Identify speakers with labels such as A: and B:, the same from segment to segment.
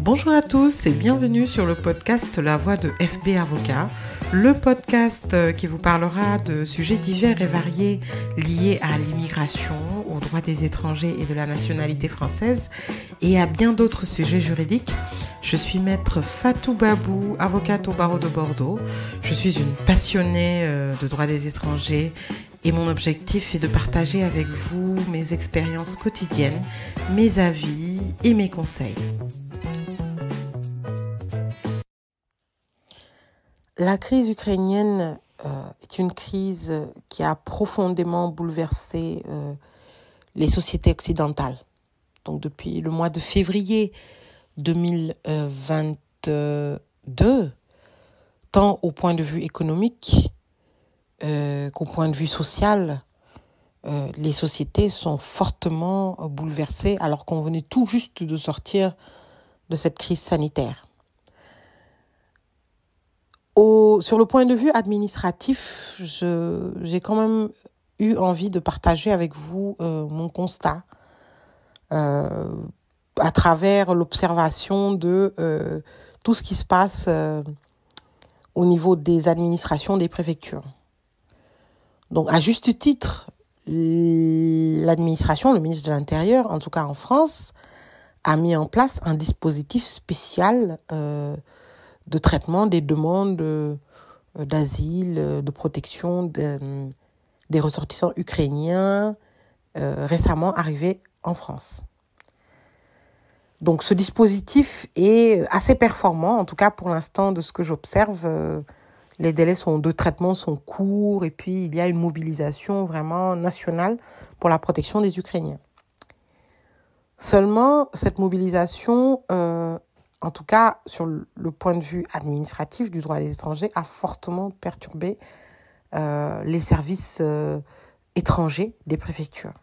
A: Bonjour à tous et bienvenue sur le podcast La Voix de FB Avocat, le podcast qui vous parlera de sujets divers et variés liés à l'immigration, aux droits des étrangers et de la nationalité française et à bien d'autres sujets juridiques. Je suis maître Fatou Babou, avocate au barreau de Bordeaux. Je suis une passionnée de droits des étrangers et mon objectif est de partager avec vous mes expériences quotidiennes, mes avis et mes conseils. La crise ukrainienne est une crise qui a profondément bouleversé les sociétés occidentales. Donc depuis le mois de février 2022, tant au point de vue économique qu'au point de vue social, les sociétés sont fortement bouleversées alors qu'on venait tout juste de sortir de cette crise sanitaire. Sur le point de vue administratif, j'ai quand même eu envie de partager avec vous mon constat à travers l'observation de tout ce qui se passe au niveau des administrations des préfectures. Donc, à juste titre, l'administration, le ministre de l'Intérieur, en tout cas en France, a mis en place un dispositif spécial de traitement des demandes d'asile, de protection des ressortissants ukrainiens récemment arrivés en France. Donc ce dispositif est assez performant, en tout cas pour l'instant de ce que j'observe. Les délais de traitement sont courts et puis il y a une mobilisation vraiment nationale pour la protection des Ukrainiens. Seulement, cette mobilisation, en tout cas sur le point de vue administratif du droit des étrangers, a fortement perturbé les services étrangers des préfectures.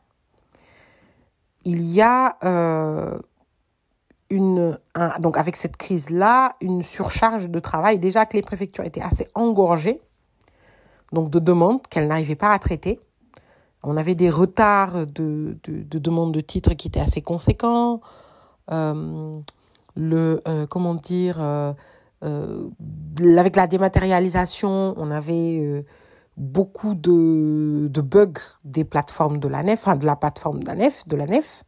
A: Il y a donc avec cette crise-là, une surcharge de travail. Déjà que les préfectures étaient assez engorgées, donc de demandes qu'elles n'arrivaient pas à traiter. On avait des retards de demandes de titres qui étaient assez conséquents. Avec la dématérialisation, on avait beaucoup de bugs des plateformes de l'ANEF, de la plateforme de l'ANEF.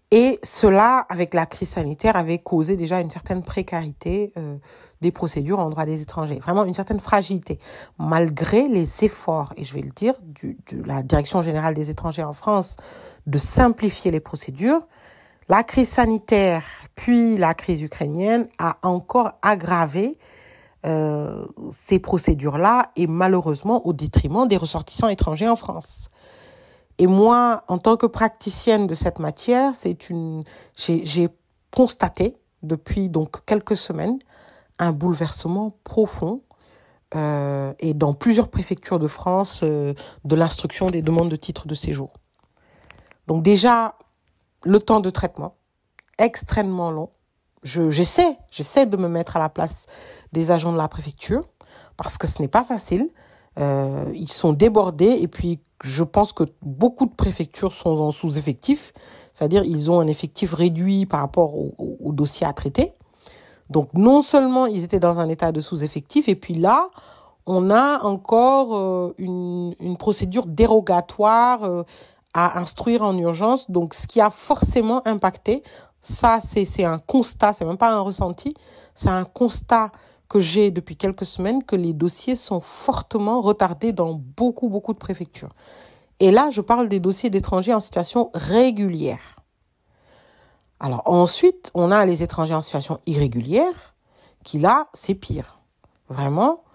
A: Et cela, avec la crise sanitaire, avait causé déjà une certaine précarité des procédures en droit des étrangers. Vraiment une certaine fragilité. Malgré les efforts, et je vais le dire, de la Direction générale des étrangers en France, de simplifier les procédures, la crise sanitaire, puis la crise ukrainienne a encore aggravé ces procédures-là et malheureusement au détriment des ressortissants étrangers en France. Et moi, en tant que praticienne de cette matière, j'ai constaté depuis donc quelques semaines un bouleversement profond et dans plusieurs préfectures de France de l'instruction des demandes de titres de séjour. Donc déjà, le temps de traitement, extrêmement long. J'essaie de me mettre à la place des agents de la préfecture parce que ce n'est pas facile. Ils sont débordés et puis je pense que beaucoup de préfectures sont en sous-effectif, c'est-à-dire ils ont un effectif réduit par rapport au dossier à traiter. Donc non seulement ils étaient dans un état de sous-effectif et puis là on a encore une procédure dérogatoire à instruire en urgence, donc ce qui a forcément impacté, ça c'est un constat, c'est même pas un ressenti, c'est un constat que j'ai depuis quelques semaines, que les dossiers sont fortement retardés dans beaucoup de préfectures. Et là, je parle des dossiers d'étrangers en situation régulière. Alors ensuite, on a les étrangers en situation irrégulière, qui là, c'est pire. Vraiment,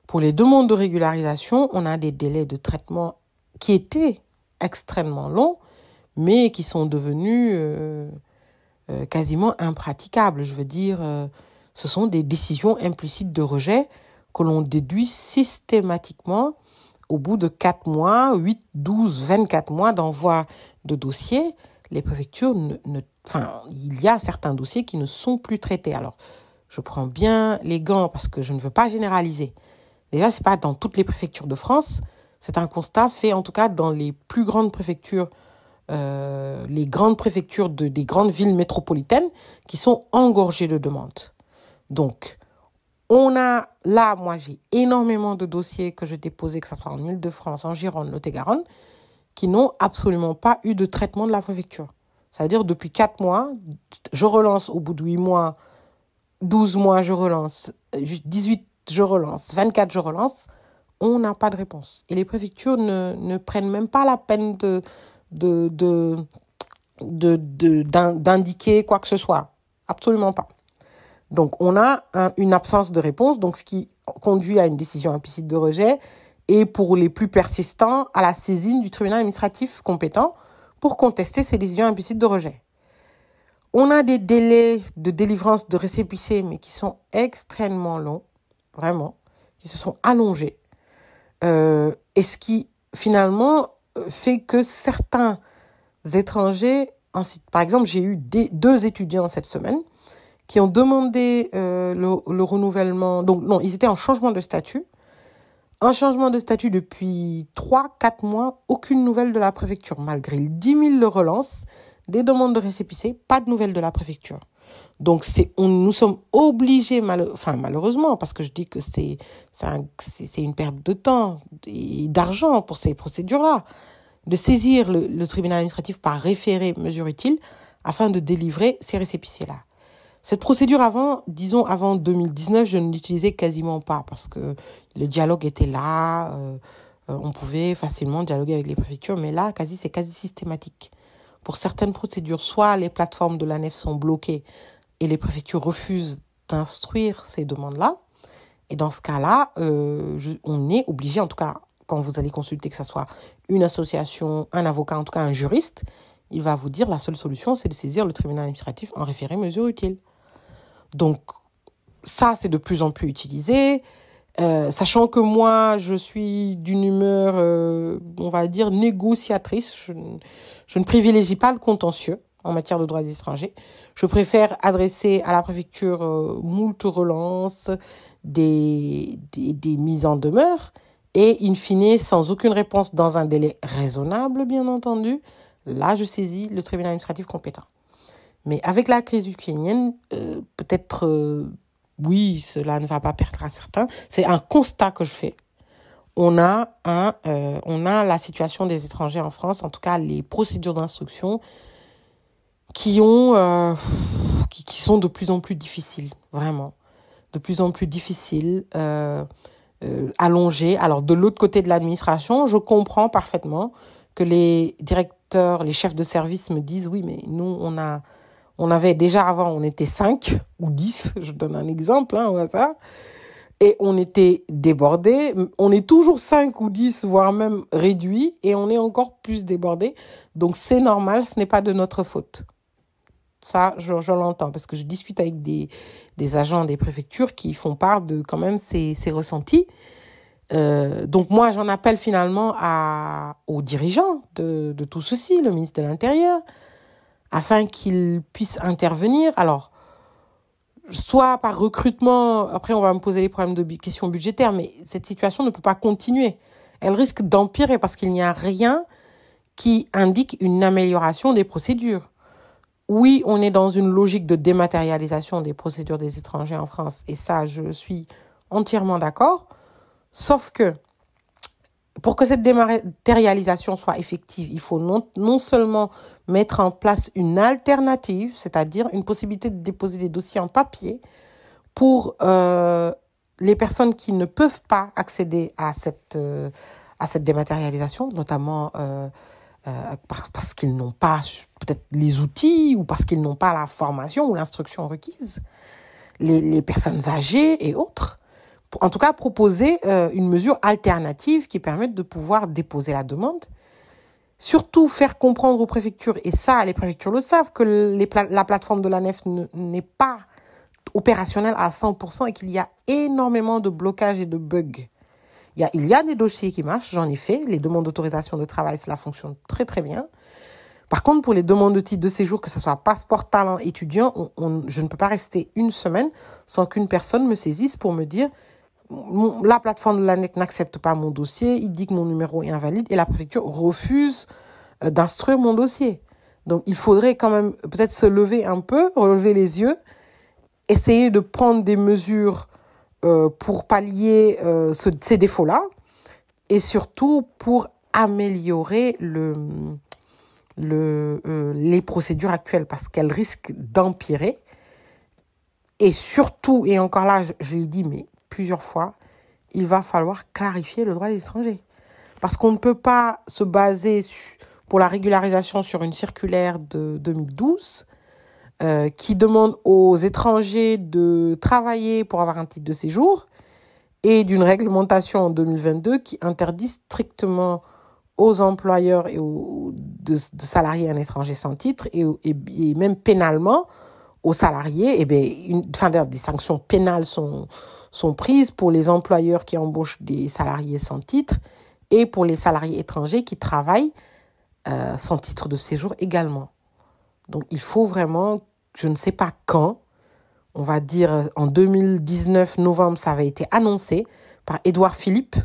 A: pour les demandes de régularisation, on a des délais de traitement qui étaient extrêmement longs, mais qui sont devenus quasiment impraticables. Je veux dire, ce sont des décisions implicites de rejet que l'on déduit systématiquement au bout de 4 mois, 8, 12, 24 mois d'envoi de dossiers. Les préfectures, il y a certains dossiers qui ne sont plus traités. Alors, je prends bien les gants parce que je ne veux pas généraliser. Déjà, ce n'est pas dans toutes les préfectures de France. C'est un constat fait en tout cas dans les plus grandes préfectures les grandes préfectures des grandes villes métropolitaines qui sont engorgées de demandes. Donc, moi, j'ai énormément de dossiers que j'ai déposés, que ce soit en Île-de-France, en Gironde, Lot-et-Garonne, qui n'ont absolument pas eu de traitement de la préfecture. C'est-à-dire, depuis 4 mois, je relance au bout de 8 mois, 12 mois, je relance, 18, je relance, 24, je relance, on n'a pas de réponse. Et les préfectures ne prennent même pas la peine d'indiquer quoi que ce soit. Absolument pas. Donc, on a une absence de réponse, donc ce qui conduit à une décision implicite de rejet et pour les plus persistants, à la saisine du tribunal administratif compétent pour contester ces décisions implicites de rejet. On a des délais de délivrance de récépissés, mais qui sont extrêmement longs, vraiment, qui se sont allongés. Et ce qui, finalement, fait que certains étrangers, par exemple, j'ai eu 2 étudiants cette semaine qui ont demandé le renouvellement. Donc, non, ils étaient en changement de statut. Un changement de statut depuis 3-4 mois, aucune nouvelle de la préfecture, malgré 10 000 de relances, des demandes de récépissé, pas de nouvelles de la préfecture. Donc, nous sommes obligés, malheureusement, parce que je dis que c'est une perte de temps et d'argent pour ces procédures-là, de saisir le tribunal administratif par référé mesure utile afin de délivrer ces récépissés-là. Cette procédure avant 2019, je ne l'utilisais quasiment pas parce que le dialogue était là, on pouvait facilement dialoguer avec les préfectures, mais là, c'est quasi systématique. Pour certaines procédures, soit les plateformes de l'ANEF sont bloquées et les préfectures refusent d'instruire ces demandes-là. Et dans ce cas-là, on est obligé, en tout cas, quand vous allez consulter, que ce soit une association, un avocat, en tout cas un juriste, il va vous dire la seule solution, c'est de saisir le tribunal administratif en référé mesure utile. Donc, ça, c'est de plus en plus utilisé. Sachant que moi, je suis d'une humeur, on va dire, négociatrice. Je ne privilégie pas le contentieux en matière de droits des étrangers. Je préfère adresser à la préfecture moult relances, des mises en demeure et, in fine, sans aucune réponse dans un délai raisonnable, bien entendu, là, je saisis le tribunal administratif compétent. Mais avec la crise ukrainienne, peut-être, oui, cela ne va pas perdre à certains. C'est un constat que je fais. On a la situation des étrangers en France, en tout cas les procédures d'instruction qui sont de plus en plus difficiles, vraiment. De plus en plus difficiles, allongées. Alors, de l'autre côté de l'administration, je comprends parfaitement que les directeurs, les chefs de service me disent, oui, mais nous, on avait déjà avant, on était 5 ou 10, je donne un exemple, au hasard, et on était débordés. On est toujours 5 ou 10, voire même réduits, et on est encore plus débordés. Donc, c'est normal, ce n'est pas de notre faute. Ça, je l'entends, parce que je discute avec des agents des préfectures qui font part de quand même ces ressentis. Donc, moi, j'en appelle finalement aux dirigeants de tout ceci, le ministre de l'Intérieur, afin qu'ils puissent intervenir. Alors, soit par recrutement, après on va me poser les problèmes de questions budgétaires, mais cette situation ne peut pas continuer. Elle risque d'empirer parce qu'il n'y a rien qui indique une amélioration des procédures. Oui, on est dans une logique de dématérialisation des procédures des étrangers en France, et ça, je suis entièrement d'accord, sauf que pour que cette dématérialisation soit effective, il faut non seulement mettre en place une alternative, c'est-à-dire une possibilité de déposer des dossiers en papier pour les personnes qui ne peuvent pas accéder à cette dématérialisation, notamment parce qu'ils n'ont pas peut-être les outils ou parce qu'ils n'ont pas la formation ou l'instruction requise, les personnes âgées et autres. En tout cas, proposer une mesure alternative qui permette de pouvoir déposer la demande. Surtout, faire comprendre aux préfectures, et ça, les préfectures le savent, que la plateforme de l'ANEF n'est pas opérationnelle à 100% et qu'il y a énormément de blocages et de bugs. Il y a des dossiers qui marchent, j'en ai fait. Les demandes d'autorisation de travail, cela fonctionne très, très bien. Par contre, pour les demandes de titre de séjour, que ce soit passeport, talent, étudiant, je ne peux pas rester une semaine sans qu'une personne me saisisse pour me dire la plateforme de l'ANEF n'accepte pas mon dossier, il dit que mon numéro est invalide et la préfecture refuse d'instruire mon dossier. Donc, il faudrait quand même peut-être se lever un peu, relever les yeux, essayer de prendre des mesures pour pallier ces défauts-là et surtout pour améliorer les procédures actuelles parce qu'elles risquent d'empirer. Et surtout, et encore là, je l'ai dit mais plusieurs fois, il va falloir clarifier le droit des étrangers. Parce qu'on ne peut pas se baser pour la régularisation sur une circulaire de 2012 qui demande aux étrangers de travailler pour avoir un titre de séjour et d'une réglementation en 2022 qui interdit strictement aux employeurs et de salarier un étranger sans titre et même pénalement aux salariés. Des sanctions pénales sont prises pour les employeurs qui embauchent des salariés sans titre et pour les salariés étrangers qui travaillent sans titre de séjour également. Donc, il faut vraiment, je ne sais pas quand, on va dire en 2019, novembre, ça avait été annoncé par Édouard Philippe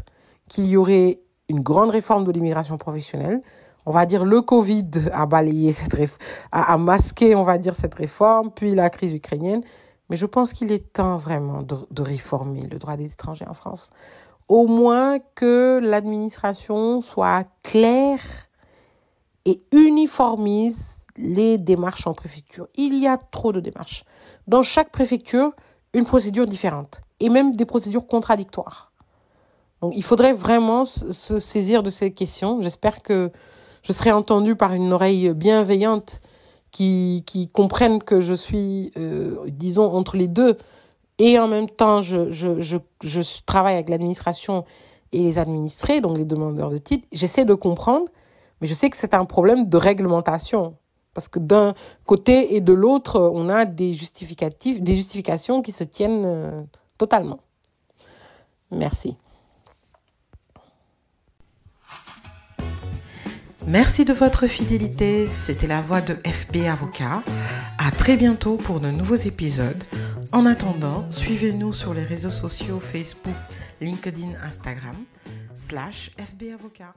A: qu'il y aurait une grande réforme de l'immigration professionnelle. On va dire le Covid a balayé a masqué, on va dire, cette réforme, puis la crise ukrainienne. Mais je pense qu'il est temps vraiment de réformer le droit des étrangers en France. Au moins que l'administration soit claire et uniformise les démarches en préfecture. Il y a trop de démarches. Dans chaque préfecture, une procédure différente et même des procédures contradictoires. Donc, il faudrait vraiment se saisir de ces questions. J'espère que je serai entendue par une oreille bienveillante qui comprenne que je suis, disons, entre les deux. Et en même temps, je travaille avec l'administration et les administrés, donc les demandeurs de titres. J'essaie de comprendre, mais je sais que c'est un problème de réglementation. Parce que d'un côté et de l'autre, on a des justifications qui se tiennent totalement. Merci. Merci de votre fidélité. C'était la voix de FB Avocat. À très bientôt pour de nouveaux épisodes. En attendant, suivez-nous sur les réseaux sociaux Facebook, LinkedIn, Instagram /FB Avocat.